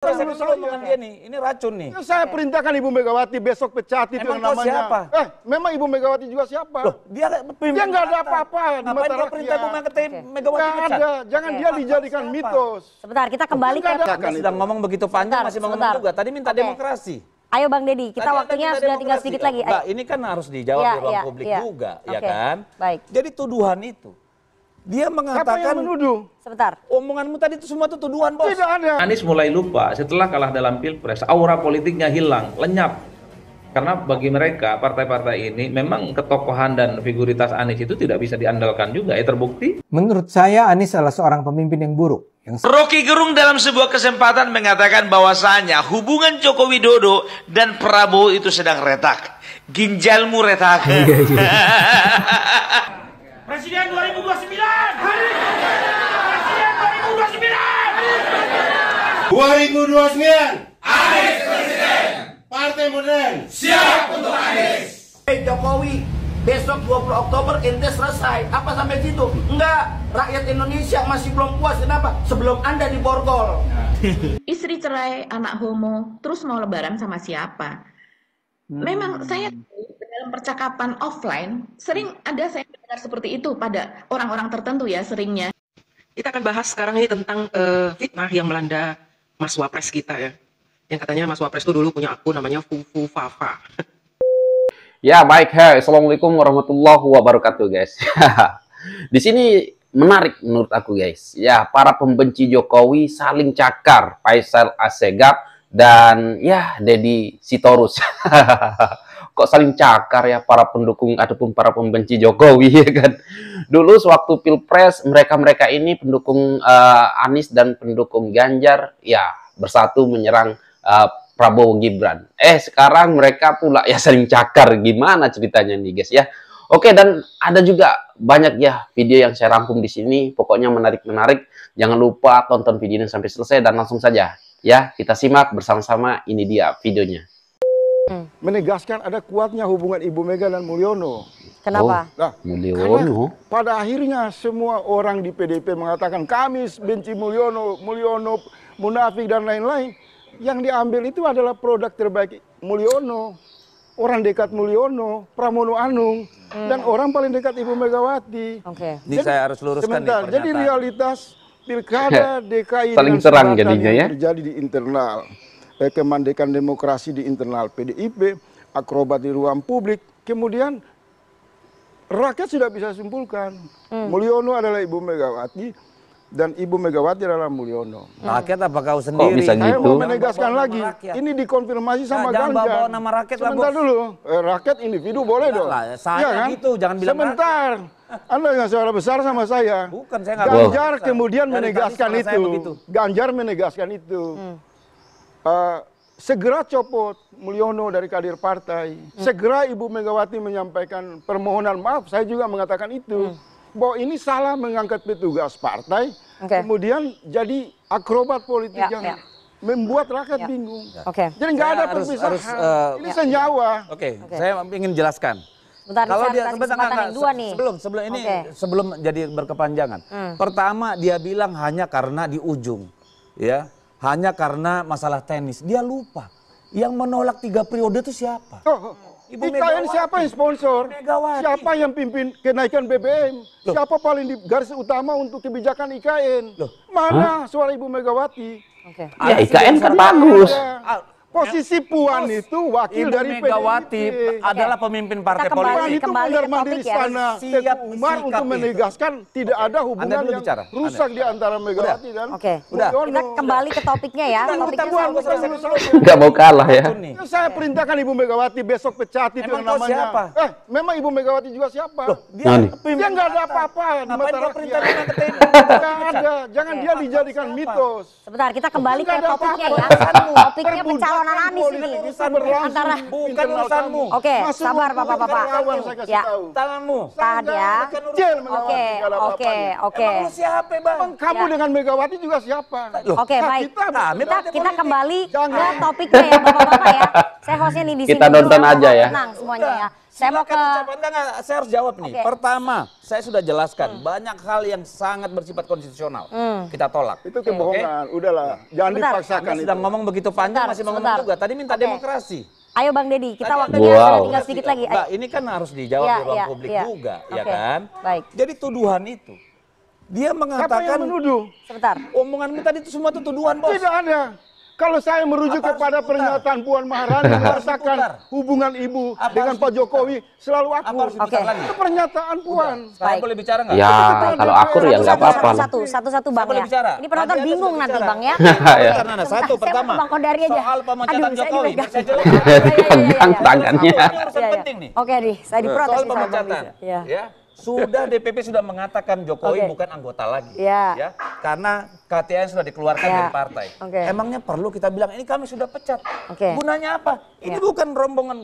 Saya omongan dia nih, ini racun nih. Saya perintahkan Ibu Megawati besok pecat itu yang namanya. Siapa? Memang Ibu Megawati juga siapa? Loh, dia nggak ada apa-apa di mata rakyat. Perintah Ibu Megawati nggak pecat? ada, jangan dia dijadikan mitos. Sebentar, kita kembali ke... Anda sedang ngomong begitu panjang, masih ngomong juga. Tadi minta demokrasi. Ayo Bang Deddy, kita waktunya sudah tinggal sedikit lagi. Mbak, ini kan harus dijawab di ruang publik juga, ya kan? Baik. Jadi tuduhan itu, dia mengatakan... Siapa yang menuduh? Sebentar. Omonganmu tadi itu semua itu tuduhan, Bos. Tidak ada. Anies mulai lupa setelah kalah dalam Pilpres, aura politiknya hilang, lenyap. Karena bagi mereka, partai-partai ini, memang ketokohan dan figuritas Anies itu tidak bisa diandalkan juga, terbukti. Menurut saya, Anies adalah seorang pemimpin yang buruk. Rocky Gerung dalam sebuah kesempatan mengatakan bahwasanya hubungan Joko Widodo dan Prabowo itu sedang retak. Ginjalmu retak. Presiden 2029! Presiden 2029! 2029! Anies Presiden! Partai Modern siap untuk Anies! Jokowi, besok 20 Oktober ente selesai. Apa sampai situ? Enggak. Rakyat Indonesia masih belum puas. Kenapa? Sebelum Anda diborgol. Istri cerai, anak homo, terus mau lebaran sama siapa? Memang saya dalam percakapan offline sering ada saya dengar seperti itu pada orang-orang tertentu ya seringnya. Kita akan bahas sekarang ini tentang fitnah yang melanda Mas Wapres kita ya. Yang katanya Mas Wapres itu dulu punya akun namanya Fufu Fafa. Ya baik, assalamualaikum warahmatullahi wabarakatuh guys. Di sini menarik menurut aku guys. Ya, para pembenci Jokowi saling cakar, Faisal Assegaf dan ya Deddy Sitorus. Kok saling cakar ya para pendukung ataupun para pembenci Jokowi ya kan. Dulu sewaktu Pilpres mereka ini pendukung Anies dan pendukung Ganjar ya bersatu menyerang Prabowo Gibran. Sekarang mereka pula ya saling cakar. Gimana ceritanya nih guys ya. Oke, dan ada juga banyak ya video yang saya rangkum di sini. Pokoknya menarik-menarik. Jangan lupa tonton videonya sampai selesai dan langsung saja ya kita simak bersama-sama. Ini dia videonya. Menegaskan ada kuatnya hubungan Ibu Mega dan Mulyono. Kenapa? Mulyono. Pada akhirnya semua orang di PDIP mengatakan kami benci Mulyono, munafik dan lain-lain. Yang diambil itu adalah produk terbaik Mulyono. Orang dekat Mulyono, Pramono Anung, dan orang paling dekat Ibu Megawati. Ini saya harus luruskan nih pernyataan. Jadi realitas pilkada DKI saling serang jadinya ya. Terjadi di internal, kemandekan demokrasi di internal PDIP, akrobat di ruang publik. Kemudian rakyat sudah bisa simpulkan, Mulyono adalah Ibu Megawati. Dan Ibu Megawati adalah Mulyono. Rakyat apa kau sendiri? Kok bisa gitu? Saya mau menegaskan lagi, ini dikonfirmasi sama Ganjar. Jangan bawa nama rakyat lah, Sebentar dulu, rakyat individu boleh dong. Saya ya kan? gitu, jangan bilang sebentar. Anda yang suara besar sama saya. Bukan, saya nggak Ganjar kemudian menegaskan itu. Ganjar menegaskan itu. Segera copot Mulyono dari kader partai. Segera Ibu Megawati menyampaikan permohonan maaf. Saya juga mengatakan itu. Bahwa ini salah mengangkat petugas partai, kemudian jadi akrobat politik yang membuat rakyat bingung. Jadi nggak ada perpisahan. Ini senyawa. Saya ingin jelaskan. Kalau dia sebelum jadi berkepanjangan. Pertama dia bilang hanya karena di ujung, ya, hanya karena masalah teknis. Dia lupa yang menolak 3 periode itu siapa? Ibu IKN siapa yang sponsor? Megawati. Siapa yang pimpin kenaikan BBM? Siapa paling di garis utama untuk kebijakan IKN? Mana suara Ibu Megawati? Ya IKN kan bagus. Posisi Puan itu wakil Ibu dari Megawati adalah pemimpin partai politik. Puan itu mondar-mandir istana Teguh Umar untuk menegaskan tidak ada hubungan yang rusak di antara Megawati dan Mulyono. Kita kembali ke topiknya ya. Nggak mau kalah ya. Saya perintahkan Ibu Megawati besok pecat itu yang namanya. Memang Ibu Megawati juga siapa? Dia nggak ada apa-apa di mata rakyat. Nggak ada. Jangan dia dijadikan mitos. Sebentar, kita kembali ke topiknya ya. Topiknya pencalonan Anies ini. Antara bukan urusanmu. Oke, sabar Bapak-bapak. Ya. Tanganmu. Tahan ya. Oke. Siapa, Bang? Kamu dengan Megawati juga siapa? Oke, baik. Kita kembali ke topiknya ya Bapak-bapak ya. Saya hostnya nih di sini. Kita nonton aja ya. Tenang semuanya ya. Saya mau ke saya harus jawab nih. Pertama, saya sudah jelaskan banyak hal yang sangat bersifat konstitusional. Kita tolak. Itu kebohongan. Udahlah, jangan dipaksakan. Anda sudah ngomong begitu panjang masih mau ngomong juga. Tadi minta demokrasi. Ayo Bang Deddy, kita waktunya sudah tinggal sedikit lagi. Mbak, ini kan harus dijawab di ruang publik juga, ya kan? Baik. Jadi tuduhan itu, dia mengatakan. Siapa yang menuduh? Sebentar. Omonganmu tadi itu semua itu tuduhan, Bos. Tidak ada. Kalau saya merujuk kepada pernyataan Puan Maharani mengatakan hubungan ibu dengan Pak Jokowi selalu akur. Itu pernyataan Puan. Saya boleh bicara nggak? Ya, kalau akur ya nggak apa-apa. Satu-satu Bang ya. Ini penonton bingung nanti Bang ya. Satu pertama. Bang Kodari aja. Soal pemecatan Jokowi. Dipegang tangannya. Oke nih, saya diprotes. Soal pemecatan. Ya. Sudah DPP sudah mengatakan Jokowi bukan anggota lagi, ya, karena KTN sudah dikeluarkan dari partai. Emangnya perlu kita bilang ini kami sudah pecat? Gunanya apa? Ini bukan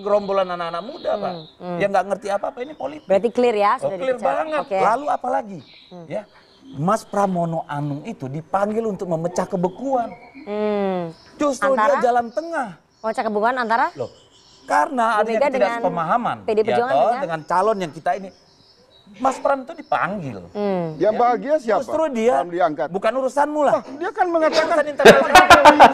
gerombolan anak-anak muda, Pak, yang nggak ngerti apa-apa. Ini politik. Berarti clear ya? Sudah clear banget. Lalu apa lagi? Ya, Mas Pramono Anung itu dipanggil untuk memecah kebekuan. Justru dia jalan tengah. Memecah kebekuan antara? Loh, karena ada yang tidak sepemahaman dengan calon yang kita ini. Mas Pram itu dipanggil. Yang bahagia siapa? Justru dia diangkat. Bukan urusanmu lah. Dia kan mengatakan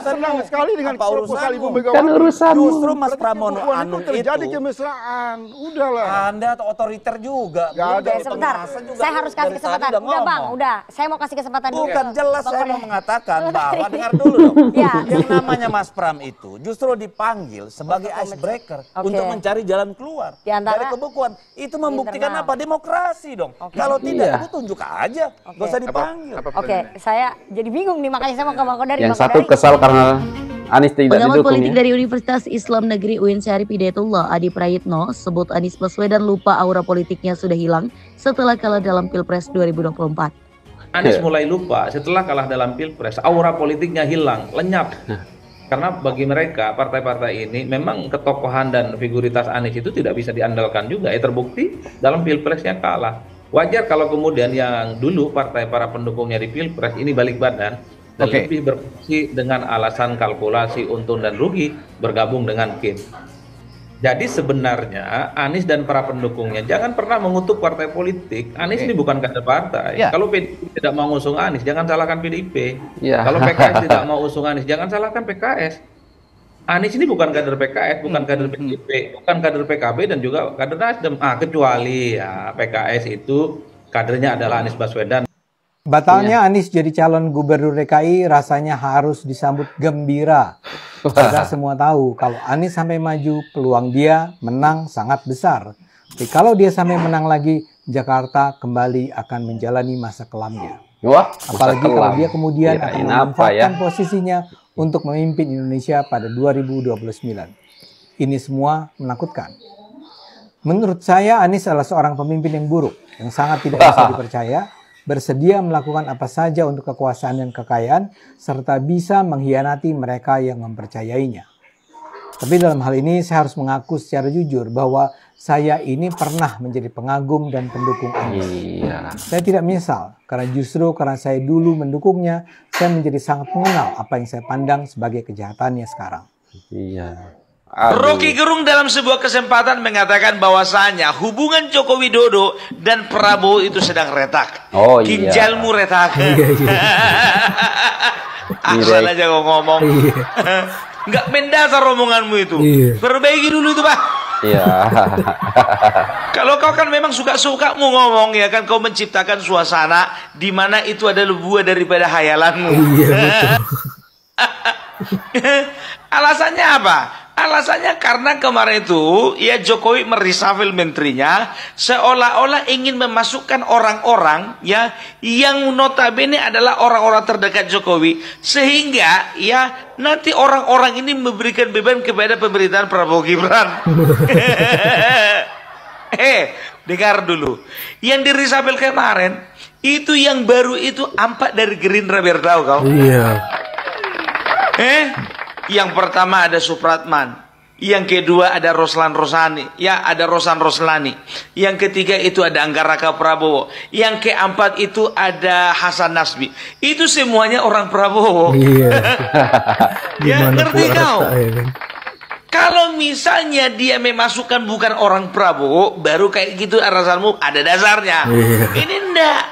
senang sekali dengan proposal Ibu Megawati. Kan urusanmu. Justru Mas Pramono Anung itu terjadi kemesraan. Udahlah. Anda atau otoriter juga. Sebentar. Saya harus kasih kesempatan. Udah Bang, udah. Saya mau kasih kesempatan dulu. Bukan jelas saya mau mengatakan bahwa dengar dulu dong. Yang namanya Mas Pram itu justru dipanggil sebagai icebreaker untuk mencari jalan keluar dari kebekuan. Itu membuktikan apa? Demokrasi dong. Kalau tidak, itu tunjuk aja. Gak usah dipanggil. Saya jadi bingung nih, makanya saya mau ke Bang Kodari. Yang satu kesal karena Anies tidak didukung. Pengamat politik dari Universitas Islam Negeri UIN Syarif Hidayatullah Adi Prayitno sebut Anies Baswedan lupa aura politiknya sudah hilang setelah kalah dalam Pilpres 2024. Anies mulai lupa setelah kalah dalam Pilpres, aura politiknya hilang, lenyap. Karena bagi mereka, partai-partai ini memang ketokohan dan figuritas Anies itu tidak bisa diandalkan juga. Terbukti dalam Pilpresnya kalah. Wajar kalau kemudian yang dulu partai para pendukungnya di Pilpres ini balik badan dan lebih berfungsi dengan alasan kalkulasi untung dan rugi bergabung dengan Kim. Jadi sebenarnya Anies dan para pendukungnya jangan pernah mengutuk partai politik. Anies ini bukan kader partai. Kalau PDIP tidak mau usung Anies, jangan salahkan PDIP. Kalau PKS tidak mau usung Anies, jangan salahkan PKS. Anies ini bukan kader PKS, bukan kader PDIP, bukan kader PKB dan juga kader Nasdem. Kecuali ya PKS itu kadernya adalah Anies Baswedan. Batalnya Anies jadi calon gubernur DKI rasanya harus disambut gembira. Kita semua tahu kalau Anies sampai maju, peluang dia menang sangat besar. Tapi kalau dia sampai menang lagi, Jakarta kembali akan menjalani masa kelamnya. Apalagi kalau dia kemudian akan memanfaatkan posisinya untuk memimpin Indonesia pada 2029. Ini semua menakutkan. Menurut saya, Anies adalah seorang pemimpin yang buruk, yang sangat tidak bisa dipercaya, bersedia melakukan apa saja untuk kekuasaan dan kekayaan, serta bisa mengkhianati mereka yang mempercayainya. Tapi dalam hal ini saya harus mengaku secara jujur bahwa saya ini pernah menjadi pengagum dan pendukung Anies. Saya tidak menyesal, karena justru karena saya dulu mendukungnya, saya menjadi sangat mengenal apa yang saya pandang sebagai kejahatannya sekarang. Rocky Gerung dalam sebuah kesempatan mengatakan bahwasanya hubungan Joko Widodo dan Prabowo itu sedang retak. Ginjalmu retak. Asal aja kau ngomong. Nggak mendasar omonganmu itu. Perbaiki dulu itu, Pak. Kalau kau kan memang suka-suka mau ngomong ya kan, kau menciptakan suasana di mana itu adalah buah daripada hayalanmu. Alasannya apa? Alasannya karena kemarin itu ya Jokowi mereshuffle menterinya seolah-olah ingin memasukkan orang-orang ya yang notabene adalah orang-orang terdekat Jokowi, sehingga ya nanti orang-orang ini memberikan beban kepada pemerintahan Prabowo Gibran. Dengar dulu. Yang di reshuffle kemarin itu yang baru itu ampak dari Gerindra, biar tahu kau. Yang pertama ada Supratman, yang kedua ada Roslan Roslani, ya ada Rosan Roslani, yang ketiga itu ada Anggaraka Prabowo, yang keempat itu ada Hasan Nasbi. Itu semuanya orang Prabowo. Ya ngerti kau? Kalau misalnya dia memasukkan bukan orang Prabowo, baru kayak gitu alasanmu ada dasarnya. Ini enggak.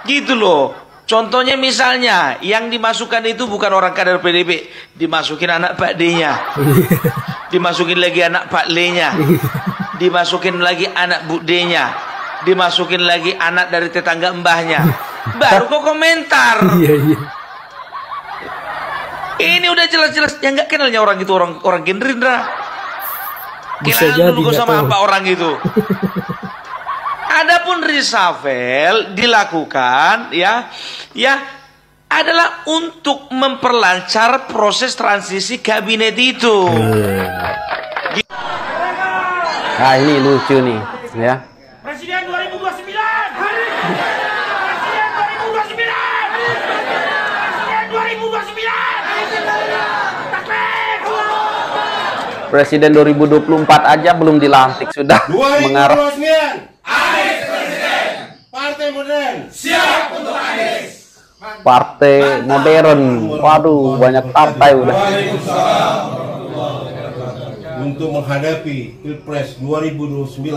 Gitu loh. Contohnya misalnya, yang dimasukkan itu bukan orang kader PDIP. Dimasukin anak Pak D-nya. Dimasukin lagi anak Pak L-nya. Dimasukin lagi anak Bu D-nya. Dimasukin lagi anak dari tetangga mbahnya. Baru kok komentar. Ini udah jelas-jelas yang nggak kenalnya orang itu orang Gerindra. Kenalan dulu sama apa orang itu. Adapun reshuffle dilakukan ya adalah untuk memperlancar proses transisi kabinet itu. Nah, ini lucu nih ya. Presiden 2029. Presiden 2029. Presiden 2029. Presiden 2024 aja belum dilantik sudah mengarah. 2029 Anies presiden. Partai Modern siap untuk Anies. Partai modern. Waduh, banyak partai udah. Untuk menghadapi Pilpres 2029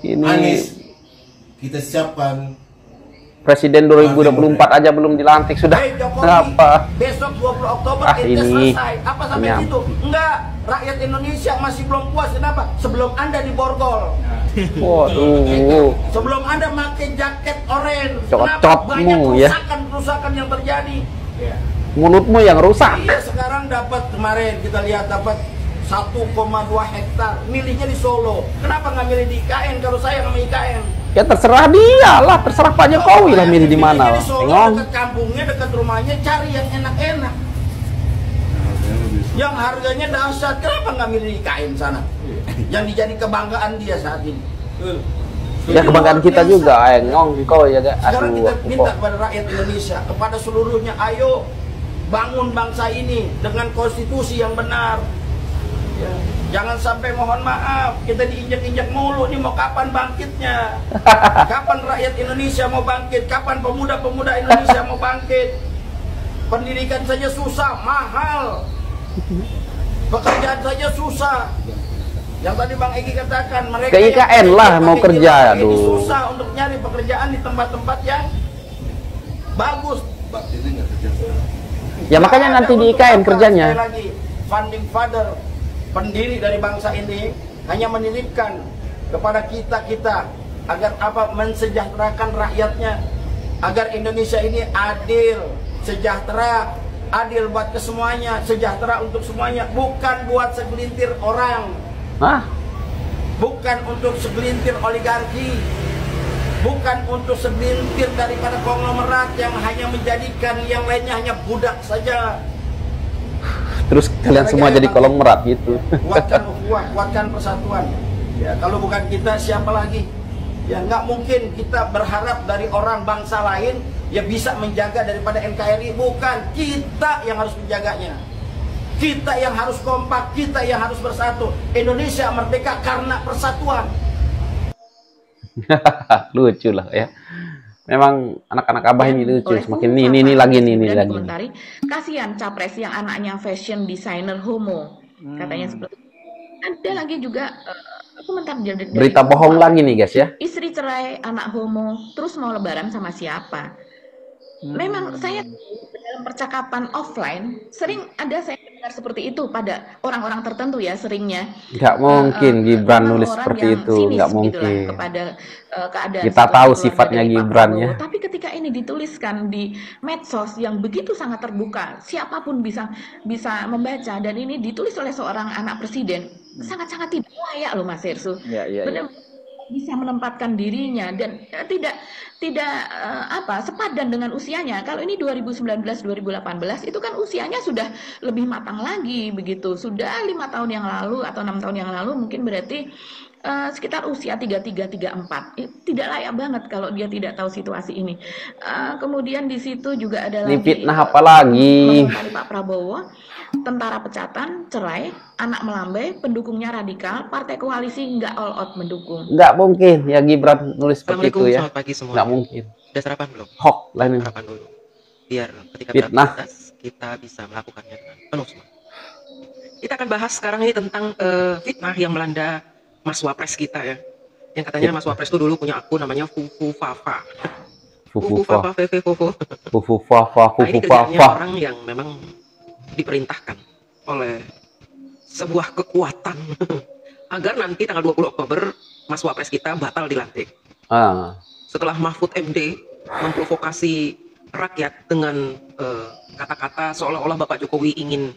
Ini Anies kita siapkan. Presiden 2024 aja belum dilantik sudah. Kenapa? Besok 20 Oktober ini selesai. Apa sampai situ? Enggak. Rakyat Indonesia masih belum puas. Kenapa? Sebelum Anda diborgol. Waduh. Sebelum Anda pakai jaket oranye. Cocotmu ya. Kerusakan yang terjadi. Mulutmu yang rusak. Iya, sekarang dapat kemarin kita lihat dapat 1,2 hektar. Milihnya di Solo. Kenapa nggak milih di IKN kalau saya nggak IKN? Ya terserah dia lah, terserah Pak Jokowi lah milih di mana. Dekat kampungnya, dekat rumahnya, cari yang enak-enak. Yang harganya dahsyat, kenapa nggak milih di IKN sana? Yang dijadi kebanggaan dia saat ini. Ya kebanggaan kita juga, kau ya gak? Sekarang kita minta kepada rakyat Indonesia, kepada seluruhnya, ayo bangun bangsa ini dengan konstitusi yang benar. Ya. Jangan sampai mohon maaf kita diinjak-injak mulu nih, mau kapan bangkitnya? Kapan rakyat Indonesia mau bangkit? Kapan pemuda-pemuda Indonesia mau bangkit? Pendidikan saja susah, mahal. Pekerjaan saja susah. Yang tadi Bang Egi katakan mereka ke IKN lah mau kerja, ini susah untuk nyari pekerjaan di tempat-tempat yang bagus. Ya makanya nanti di IKN kerjanya. Lagi, funding father, pendiri dari bangsa ini hanya menitipkan kepada kita agar apa, mensejahterakan rakyatnya, agar Indonesia ini adil, sejahtera, adil buat kesemuanya, sejahtera untuk semuanya, bukan buat segelintir orang. Bukan untuk segelintir oligarki, bukan untuk segelintir daripada konglomerat yang hanya menjadikan yang lainnya hanya budak saja. Terus kalian semua jadi konglomerat gitu. Kuatkan ukhuwah, kuatkan persatuan. Ya, kalau bukan kita siapa lagi? Ya nggak mungkin kita berharap dari orang bangsa lain ya bisa menjaga daripada NKRI. Bukan, kita yang harus menjaganya. Kita yang harus kompak, kita yang harus bersatu. Indonesia merdeka karena persatuan. Lucu lah ya. Memang anak-anak abah ini lucu, semakin ini lagi nih lagi. Kasihan capres yang anaknya fashion designer homo, katanya seperti itu. Ada lagi juga komentar dari berita bohong lagi nih guys ya. Istri cerai, anak homo, terus mau lebaran sama siapa? Memang saya dalam percakapan offline sering ada saya dengar seperti itu pada orang-orang tertentu ya, seringnya. Nggak mungkin Gibran nulis seperti itu, nggak mungkin. Kepada keadaan kita tahu sifatnya Gibran ya. Tapi ketika ini dituliskan di medsos yang begitu sangat terbuka, siapapun bisa membaca, dan ini ditulis oleh seorang anak presiden, sangat-sangat tidak layak loh Mas Hersu. Benar bisa menempatkan dirinya dan tidak sepadan dengan usianya. Kalau ini 2019-2018 itu kan usianya sudah lebih matang lagi begitu. Sudah 5 tahun yang lalu atau 6 tahun yang lalu mungkin berarti sekitar usia 33-34. Tidak layak banget kalau dia tidak tahu situasi ini. Kemudian di situ juga ada lagi fitnah apa lagi? Pak Prabowo, tentara pecatan, cerai, anak melambai, pendukungnya radikal, partai koalisi nggak all out mendukung. Nggak mungkin ya Gibran nulis seperti itu ya. Selamat pagi semua. Nggak mungkin. Sudah sarapan belum? Hoax lah ini. Sarapan dulu. Biar ketika fitnah kita bisa melakukannya dengan penuh semangat. Kita akan bahas sekarang ini tentang fitnah yang melanda Mas Wapres kita ya. Yang katanya Mas Wapres itu dulu punya akun namanya Fufu Fafa. Fufu Fafa, Fefe Fofo. Fufu Fafa, Nah, ini Fufu kerjaannya Fafa. orang yang memang diperintahkan oleh sebuah kekuatan agar nanti tanggal 20 Oktober Mas Wapres kita batal dilantik. Setelah Mahfud MD memprovokasi rakyat dengan kata-kata seolah-olah Bapak Jokowi ingin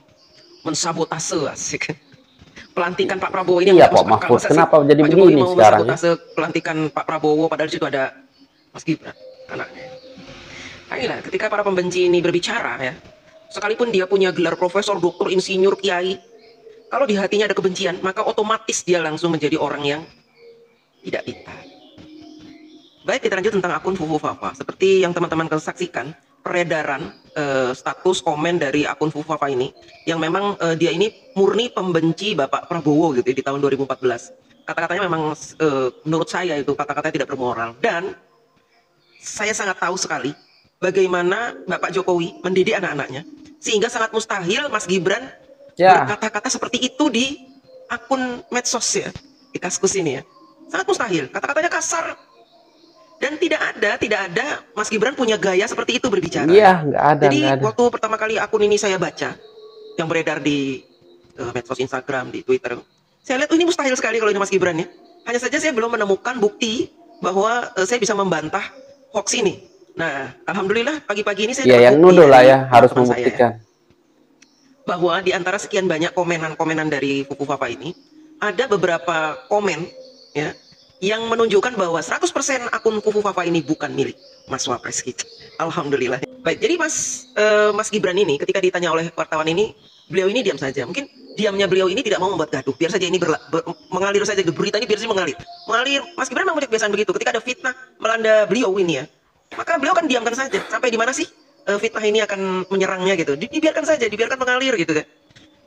mensabotase asik pelantikan Pak Prabowo ini. Iya Pak Mahfud, kenapa jadi Pak Jokowi begini mau sekarang? mensabotase pelantikan Pak Prabowo padahal di situ ada Mas Gibran anaknya. Ayolah, ketika para pembenci ini berbicara ya, sekalipun dia punya gelar profesor, doktor, insinyur, kiai, kalau di hatinya ada kebencian, maka otomatis dia langsung menjadi orang yang tidak pintar. Baik, kita lanjut tentang akun Fufu Fafa. Seperti yang teman-teman saksikan, peredaran status komen dari akun Fufu Fafa ini, yang memang dia ini murni pembenci Bapak Prabowo gitu di tahun 2014. Kata-katanya memang menurut saya itu kata-katanya tidak bermoral. Dan saya sangat tahu sekali bagaimana Bapak Jokowi mendidik anak-anaknya, sehingga sangat mustahil Mas Gibran berkata-kata seperti itu di akun medsos ya, di Kaskus ini ya. Sangat mustahil, kata-katanya kasar. Dan tidak ada Mas Gibran punya gaya seperti itu berbicara. Iya, nggak ada. Jadi nggak ada. waktu pertama kali akun ini saya baca, yang beredar di medsos Instagram, di Twitter, saya lihat ini mustahil sekali kalau ini Mas Gibran ya. Hanya saja saya belum menemukan bukti bahwa saya bisa membantah hoax ini. Nah, alhamdulillah pagi-pagi ini saya Ya, yang nuduh lah ya, harus teman-teman membuktikan. bahwa di antara sekian banyak komenan-komenan dari Fufu Fafa ini, ada beberapa komen ya yang menunjukkan bahwa 100% akun Fufu Fafa ini bukan milik Mas Wapres kita. Alhamdulillah. Baik, jadi Mas Gibran ini ketika ditanya oleh wartawan ini, beliau ini diam saja. Mungkin diamnya beliau ini tidak mau membuat gaduh. Biar saja ini mengalir saja, berita ini biar saja mengalir. Mas Gibran memang punya kebiasaan begitu. Ketika ada fitnah melanda beliau ini ya, maka beliau kan diamkan saja. Sampai di mana sih fitnah ini akan menyerangnya gitu. Dibiarkan saja, dibiarkan mengalir gitu kan.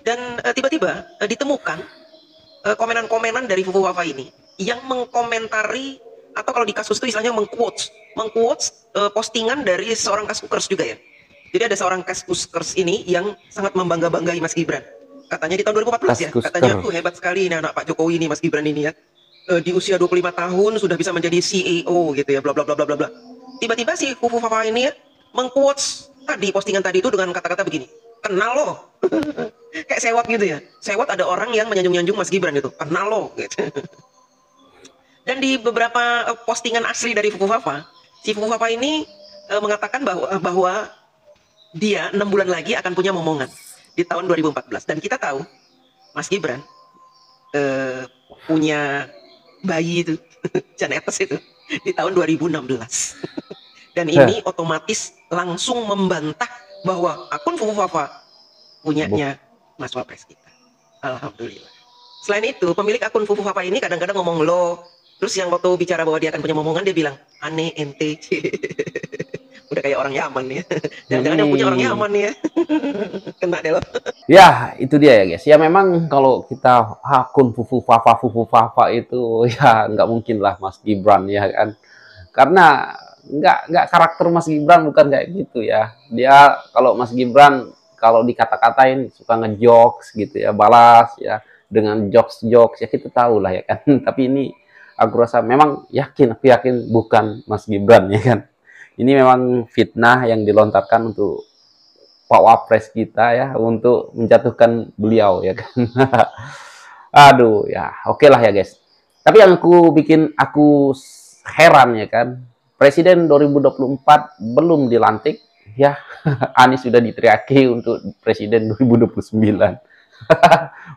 Dan tiba-tiba ditemukan komenan-komenan dari Fufu Fafa ini yang mengkomentari, atau kalau di kasus itu istilahnya mengquotes postingan dari seorang Kaskuskers juga ya. Jadi ada seorang Kaskuskers ini yang sangat membangga-banggai Mas Gibran. Katanya di tahun 2014 ya, katanya tuh hebat sekali ini anak Pak Jokowi ini Mas Gibran ini ya. Di usia 25 tahun sudah bisa menjadi CEO gitu ya, bla bla bla bla bla. Tiba-tiba si Fufu Fafa ini ya mengquotes tadi postingan tadi itu dengan kata-kata begini. Kenal lo. Kayak sewot gitu ya. Sewot ada orang yang menyanjung-nyanjung Mas Gibran itu. Kenal lo gitu. Dan di beberapa postingan asli dari Fufu Fafa, si Fufu Fafa ini mengatakan bahwa dia 6 bulan lagi akan punya momongan di tahun 2014. Dan kita tahu Mas Gibran punya bayi itu, Jan Etes itu, di tahun 2016. Dan ini otomatis langsung membantah bahwa akun Fufu Fafa punyanya Mas Wapres kita. Alhamdulillah. Selain itu, pemilik akun Fufu Fafa ini kadang-kadang ngomong lo. Terus yang waktu bicara bahwa dia akan punya momongan, dia bilang, aneh ente. Udah kayak orang Yaman ya. Jangan-jangan yang punya orang Yaman ya. Kena deh lo. Ya, itu dia ya guys. Ya memang kalau kita akun Fufu Fafa itu ya nggak mungkin lah Mas Gibran ya kan. Karena nggak karakter Mas Gibran bukan kayak gitu ya. Dia kalau Mas Gibran kalau dikata-katain suka ngejokes gitu ya, balas ya dengan jokes ya kita tahu lah ya kan. Tapi ini aku rasa memang aku yakin bukan Mas Gibran ya kan. Ini memang fitnah yang dilontarkan untuk Pak Wapres kita ya, untuk menjatuhkan beliau ya kan. Aduh ya, oke lah ya guys. Tapi yang bikin aku heran ya kan, Presiden 2024 belum dilantik ya, Anies sudah diteriaki untuk Presiden 2029.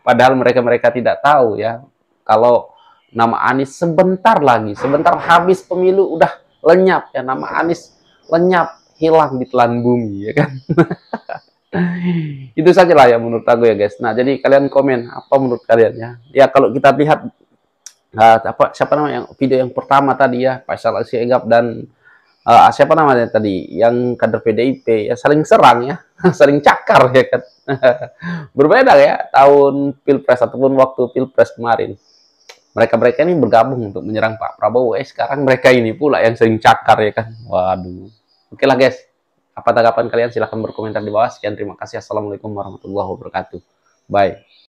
Padahal mereka tidak tahu ya, kalau nama Anies sebentar habis pemilu udah lenyap ya, nama Anies lenyap, hilang di telan bumi ya kan. Itu saja lah ya menurut aku ya guys. Nah, jadi kalian komen apa menurut kalian ya. Ya kalau kita lihat siapa namanya video yang pertama tadi ya, Faisal Al-Siegap dan siapa namanya tadi yang kader PDIP ya, saling serang ya, saling cakar ya kan. Berbeda ya tahun Pilpres ataupun waktu Pilpres kemarin. Mereka ini bergabung untuk menyerang Pak Prabowo. Sekarang mereka ini pula yang sering cakar ya kan. Waduh. Oke lah guys. Apa tanggapan kalian? Silahkan berkomentar di bawah. Sekian, terima kasih. Assalamualaikum warahmatullahi wabarakatuh. Bye.